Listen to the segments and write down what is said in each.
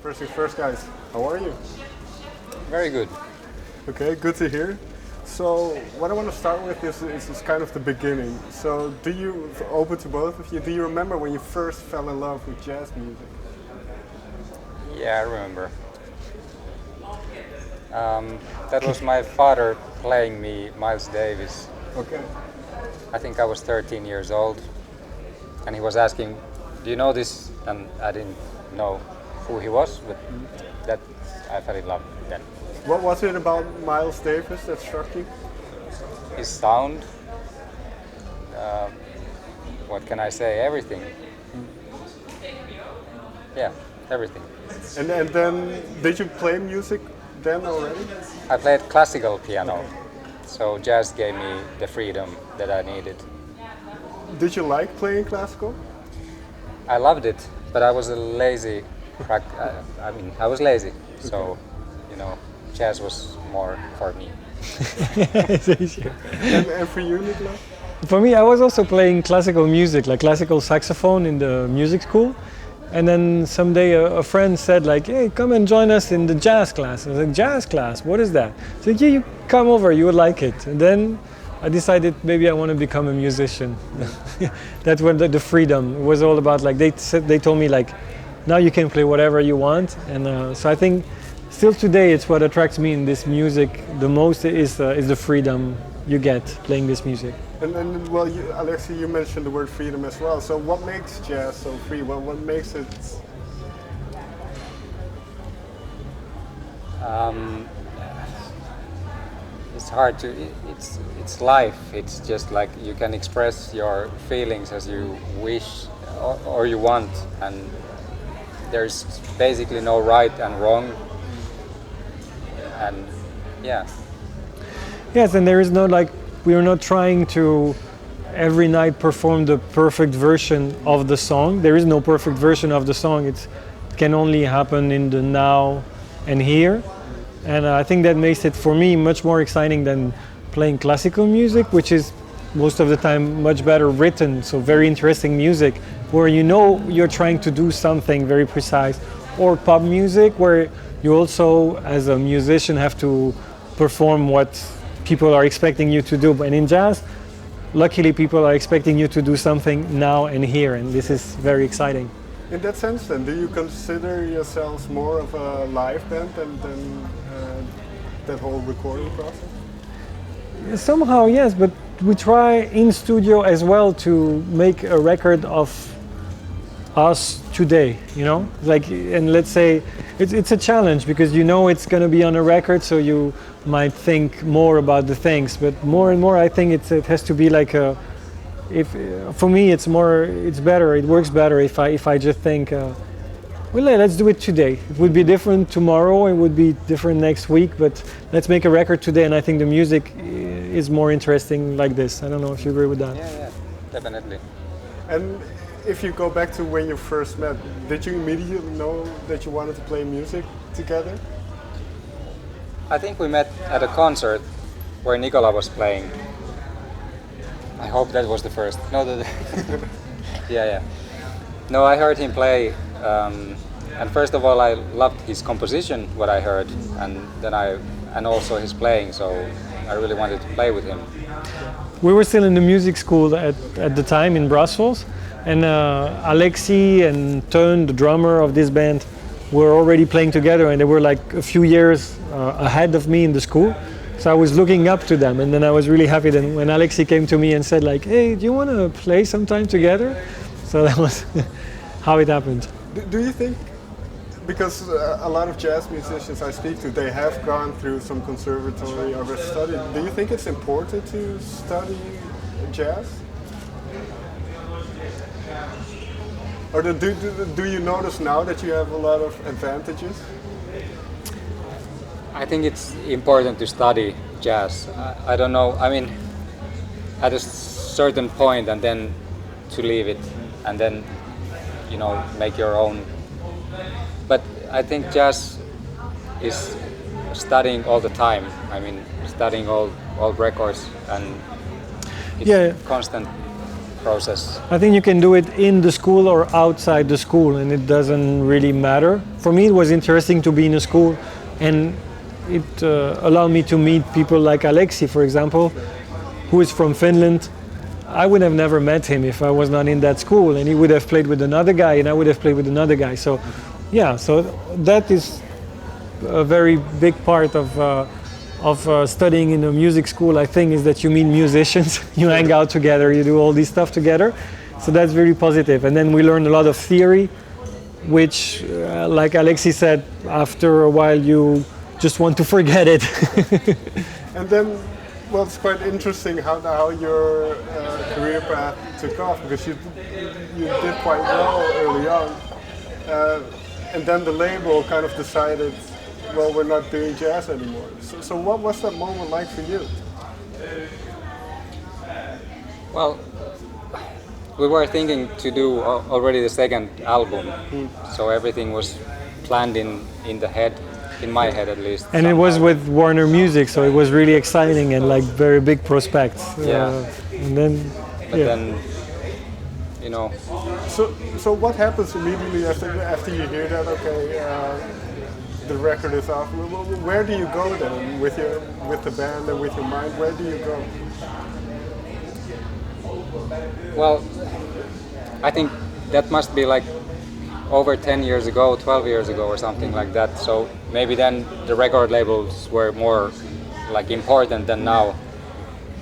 First things first, guys. How are you? Very good. Okay, good to hear. So, what I want to start with is kind of the beginning. So, open to both of you, do you remember when you first fell in love with jazz music? Yeah, I remember. That was my father playing me Miles Davis. Okay. I think I was 13 years old, and he was asking, "Do you know this?" And I didn't know who he was, but that I fell in love then. What was it about Miles Davis that struck you? His sound. What can I say? Everything. Yeah, everything. And then, did you play music then already? I played classical piano, so jazz gave me the freedom that I needed. Did you like playing classical? I loved it, but I was a lazy. I was lazy, so jazz was more for me. And for you, Nicolas? For me, I was also playing classical music, like classical saxophone in the music school. And then someday a friend said like, "Hey, come and join us in the jazz class." I was like, "Jazz class? What is that?" I said, "Yeah, you come over, you would like it." And then I decided maybe I want to become a musician. That's when the freedom was all about. Like they told me like, now you can play whatever you want. And so I think still today it's what attracts me in this music the most is the freedom you get playing this music. And well, Alexi, you mentioned the word freedom as well. So what makes jazz so free? What makes it? It's hard to. It's life. It's just like you can express your feelings as you wish or you want, and there's basically no right and wrong. And yeah. Yes, and there is no like. We are not trying to every night perform the perfect version of the song. There is no perfect version of the song. It can only happen in the now and here. And I think that makes it, for me, much more exciting than playing classical music, which is most of the time much better written, so very interesting music, where you're trying to do something very precise. Or pop music, where you also, as a musician, have to perform what people are expecting you to do. And in jazz, luckily people are expecting you to do something now and here, and this is very exciting. In that sense then, do you consider yourselves more of a live band than that whole recording process? Somehow, yes, but we try in studio as well to make a record of us today, and let's say it's a challenge because it's going to be on a record, so you might think more about the things, but more and more I think it has to be like for me it's better, it works better if I just think let's do it today. It would be different tomorrow, it would be different next week, but let's make a record today, and I think the music is more interesting like this. I don't know if you agree with that. Yeah, definitely. And if you go back to when you first met, did you immediately know that you wanted to play music together? I think we met at a concert where Nicolas was playing. I hope that was the first. No, yeah. No, I heard him play, and first of all, I loved his composition, what I heard, and then and also his playing. So I really wanted to play with him. We were still in the music school at the time in Brussels, and Alexi and Teun, the drummer of this band, were already playing together, and they were like a few years ahead of me in the school. So I was looking up to them, and then I was really happy then when Alexi came to me and said like, "Hey, do you want to play sometime together?" So that was how it happened. Do you think, because a lot of jazz musicians I speak to, they have gone through some conservatory or studied, do you think it's important to study jazz? Or do you notice now that you have a lot of advantages? I think it's important to study jazz. I don't know, I mean, at a certain point, and then to leave it, and then, make your own. But I think jazz is studying all the time. I mean, studying all records, and it's constant. process? I think you can do it in the school or outside the school, and it doesn't really matter. For me, it was interesting to be in a school, and it allowed me to meet people like Alexi, for example, who is from Finland. I would have never met him if I was not in that school, and he would have played with another guy, and I would have played with another guy. So, yeah, so that is a very big part of studying in a music school, I think, is that you meet musicians, you hang out together, you do all this stuff together. So that's very positive. And then we learn a lot of theory, which, like Alexi said, after a while you just want to forget it. And then, well, it's quite interesting how your career path took off, because you did quite well early on. And then the label kind of decided, well, we're not doing jazz anymore. So what was that moment like for you? Well, we were thinking to do already the second album, so everything was planned in the head, in my head at least. And it was with Warner Music, so it was really exciting and like very big prospects. Yeah. And then, but then, you know. So what happens immediately after you hear that? Okay, the record is off. Where do you go then with the band and with your mind? Where do you go? Well, I think that must be like over 10 years ago, 12 years ago or something like that. So maybe then the record labels were more like important than now.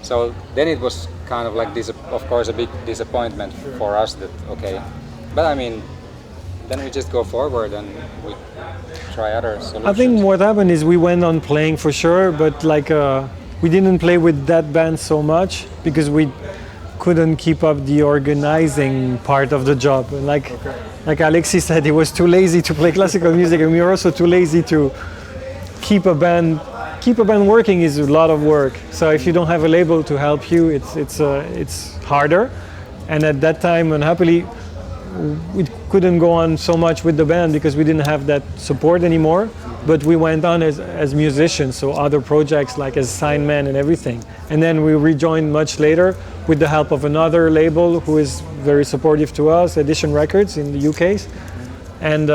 So then it was kind of like of course a big disappointment for us that, okay, but I mean, then we just go forward and we try other solutions. I think what happened is we went on playing for sure, but like we didn't play with that band so much because we couldn't keep up the organizing part of the job. And like Alexi said, he was too lazy to play classical music, and we were also too lazy to keep a band. Keep a band working is a lot of work. So if you don't have a label to help you, it's harder. And at that time, unhappily, we couldn't go on so much with the band because we didn't have that support anymore. But we went on as musicians, so other projects like as sign man and everything. And then we rejoined much later with the help of another label who is very supportive to us, Edition Records in the UK. And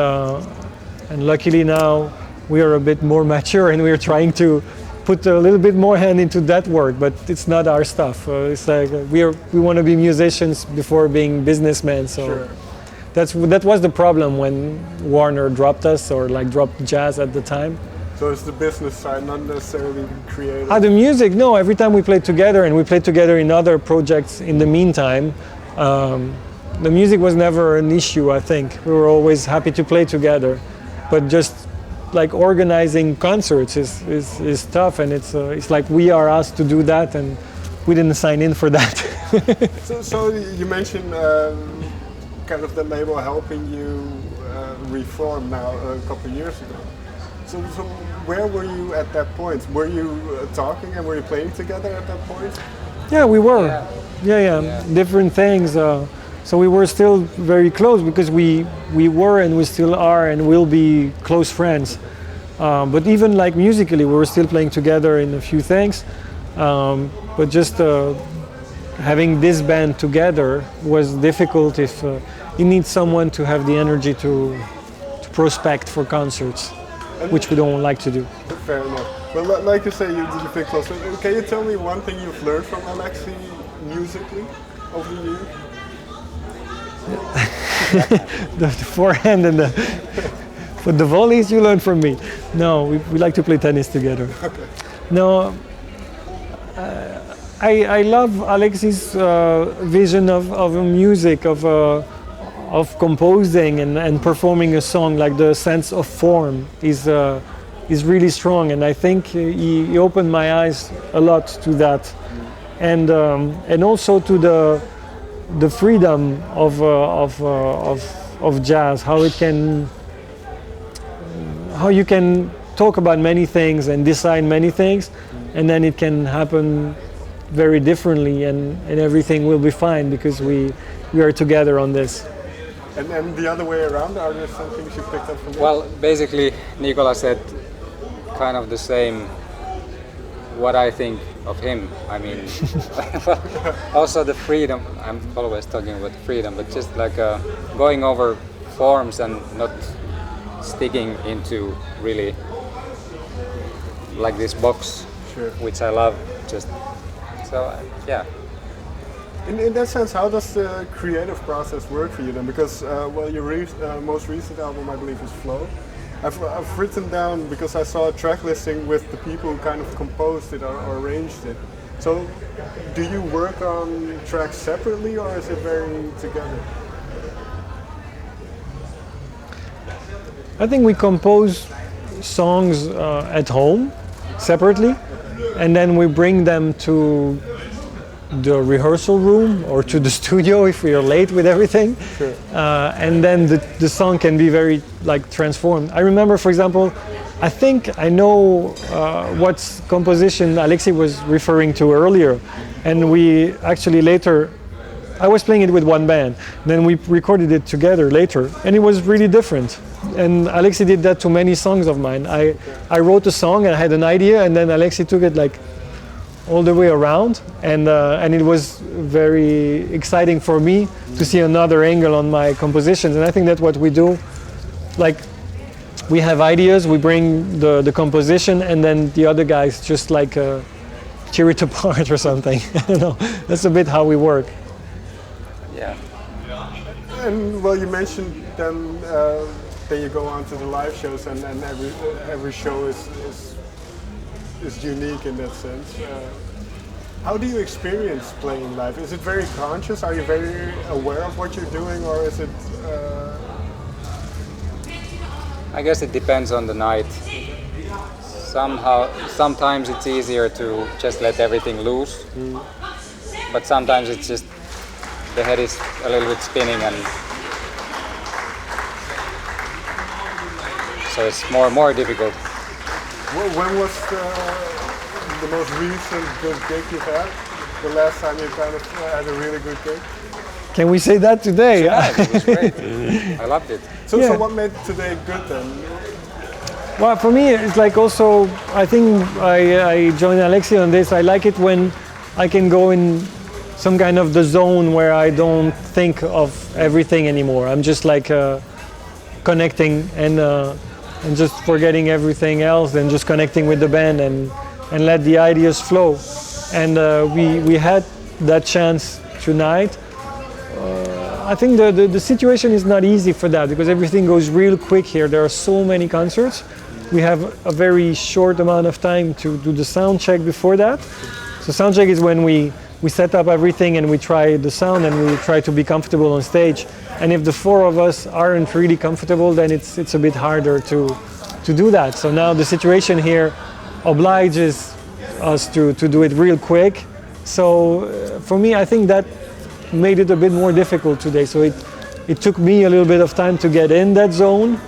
luckily now we are a bit more mature and we are trying to put a little bit more hand into that work, but it's not our stuff. It's like we want to be musicians before being businessmen. So. Sure. That was the problem when Warner dropped us or like dropped jazz at the time. So it's the business side, not necessarily creative? The music, no. Every time we played together, and we played together in other projects in the meantime, the music was never an issue, I think. We were always happy to play together. But just like organizing concerts is tough, and it's like we are asked to do that, and we didn't sign in for that. So you mentioned kind of the label helping you reform now a couple of years ago. So where were you at that point? Were you talking and were you playing together at that point? Yeah, we were. Yeah. Different things. So we were still very close because we were and we still are and will be close friends. But even like musically, we were still playing together in a few things. But just having this band together was difficult if you need someone to have the energy to prospect for concerts, which we don't like to do. Fair enough. Well, like you say, you feel close. Can you tell me one thing you've learned from Alexi musically over the years? the forehand and but the volleys you learn from me. No, we like to play tennis together. Okay. No, I love Alexi's vision of music, of composing and performing a song. Like the sense of form is really strong, and I think he opened my eyes a lot to that, and also to the freedom of jazz, how you can talk about many things and decide many things, and then it can happen very differently, and everything will be fine because we are together on this. And the other way around, are there some things you picked up from him? Well, basically, Nicolas said kind of the same what I think of him. I mean, also the freedom. I'm always talking about freedom, but just like going over forms and not sticking into really like this box, Sure. which I love. Just so yeah. In that sense, how does the creative process work for you then? Because well, your most recent album, I believe, is Flow. I've written down, because I saw a track listing with the people who kind of composed it or arranged it. So, do you work on tracks separately, or is it very together? I think we compose songs at home separately, and then we bring them to the rehearsal room or to the studio if we are late with everything. Sure. And then the song can be very like transformed. I remember, for example, I think I know what composition Alexi was referring to earlier, and we actually later, I was playing it with one band, then we recorded it together later, and it was really different. And Alexi did that to many songs of mine. I wrote a song and I had an idea, and then Alexi took it like all the way around, and it was very exciting for me to see another angle on my compositions. And I think that's what we do. Like, we have ideas, we bring the composition, and then the other guys just like tear it apart or something. I don't know. That's a bit how we work. Yeah. And well, you mentioned then you go on to the live shows, and every show is unique in that sense. How do you experience playing live? Is it very conscious? Are you very aware of what you're doing, or is it? I guess it depends on the night. Sometimes it's easier to just let everything loose, but sometimes it's just the head is a little bit spinning, and so it's more difficult. When was the most recent good gig you've had? The last time you kind of had a really good gig? Can we say that today? Yeah, it was great. I loved it. So Yeah. what made today good then? Well, for me, it's like also, I think I joined Alexi on this. I like it when I can go in some kind of the zone where I don't think of everything anymore. I'm just like connecting and just forgetting everything else and just connecting with the band and let the ideas flow. And we had that chance tonight. I think the situation is not easy for that because everything goes real quick here. There are so many concerts. We have a very short amount of time to do the sound check before that. So sound check is when we set up everything and we try the sound and we try to be comfortable on stage. And if the four of us aren't really comfortable, then it's a bit harder to do that. So now the situation here obliges us to do it real quick. So for me, I think that made it a bit more difficult today. So it took me a little bit of time to get in that zone,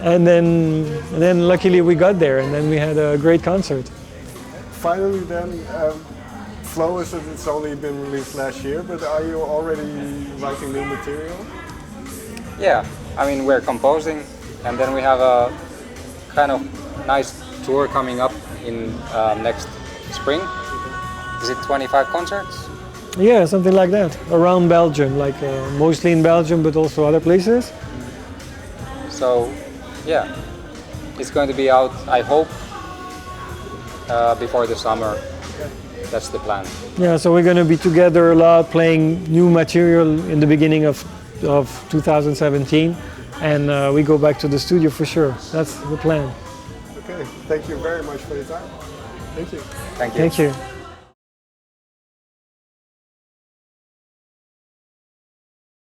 and then luckily we got there, and then we had a great concert. Finally then, Flow it's only been released last year, but are you already writing new material? Yeah, I mean we're composing, and then we have a kind of nice tour coming up in next spring. Is it 25 concerts? Yeah, something like that, around Belgium, like mostly in Belgium, but also other places. So, yeah, it's going to be out, I hope, before the summer. That's the plan. Yeah, so we're going to be together a lot, playing new material in the beginning of 2017, and we go back to the studio for sure. That's the plan. Okay, thank you very much for your time. Thank you. Thank you. Thank you.